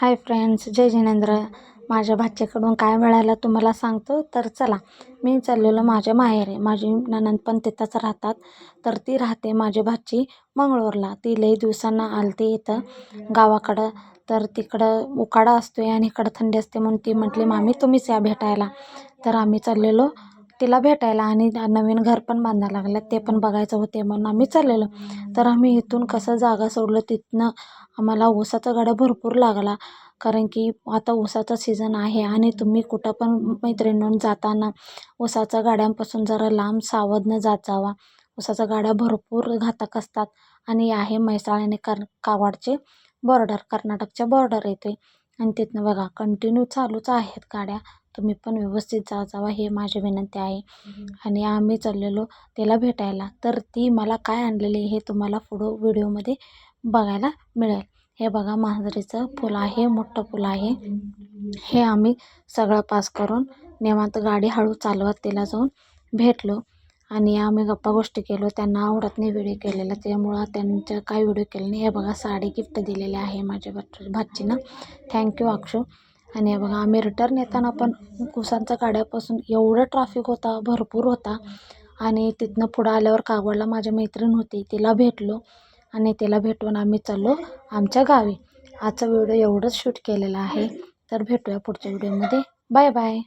Hi friends, जय जिनेंद्र. माझ्या भाच्याकडून काय मिळालं तुम्हाला सांगतो. तर चला, मी चाललेलो माझ्या माहेरी. माझी नणंद पण तिथंच राहतात. तर ती राहते माझी भाची मंगळूरला. ती लई दिवसांना आलती इथं गावाकडं. तर तिकडं उकाडा असतोय आणि इकडं थंडी असते, म्हणून ती म्हटली मामी तुम्हीच या भेटायला. तर आम्ही चाललेलो तिला भेटायला. आणि नवीन घर पण बांधायला लागलं, ते पण बघायचं होते म्हणून आम्ही चाललेलो. तर आम्ही इथून कसं जागा सोडलं, तिथनं आम्हाला ऊसाचा गाडा भरपूर लागला. कारण की आता ऊसाचा सीझन आहे आणि तुम्ही कुठं पण मैत्रिणींना जाताना ऊसाच्या गाड्यांपासून जरा लांब सावधनं जात जावा. ऊसाच्या गाड्या भरपूर घातक असतात. आणि आहे म्हैसाळ आणि कावडचे बॉर्डर, कर्नाटकच्या बॉर्डर येते. आणि तिथनं बघा कंटिन्यू चालूच आहेत गाड्या. तुम्ही पण व्यवस्थित जावा, हे माझी विनंती आहे. आणि आम्ही चाललेलो तिला भेटायला. तर ती मला काय आणलेली हे तुम्हाला पुढं व्हिडिओमध्ये बघायला मिळेल. हे बघा, मांजरीचं फुल आहे, मोठं फुल आहे. हे आम्ही सगळं पास करून निवांत गाडी हळू चालवत तिला जाऊन भेटलो. आणि आम्ही गप्पा गोष्टी केलो. त्यांना आवडत नाही व्हिडिओ केलेला, त्यामुळं त्यांच्या काही व्हिडिओ केले नाही. हे बघा, साडी गिफ्ट दिलेली आहे माझ्या भाचीनं. थँक्यू अक्षू. आणि हे बघा, आम्ही रिटर्न येताना पण ऊसांच्या गाड्यापासून एवढं ट्रॅफिक होता, भरपूर होता. आणि तिथनं पुढं आल्यावर कागवाडला माझी मैत्रीण होती, तिला भेटलो. आणि तिला भेटून आम्ही चाललो आमच्या गावी. आजचा व्हिडिओ एवढंच शूट केलेला आहे. तर भेटूया पुढच्या व्हिडिओमध्ये. Bye bye.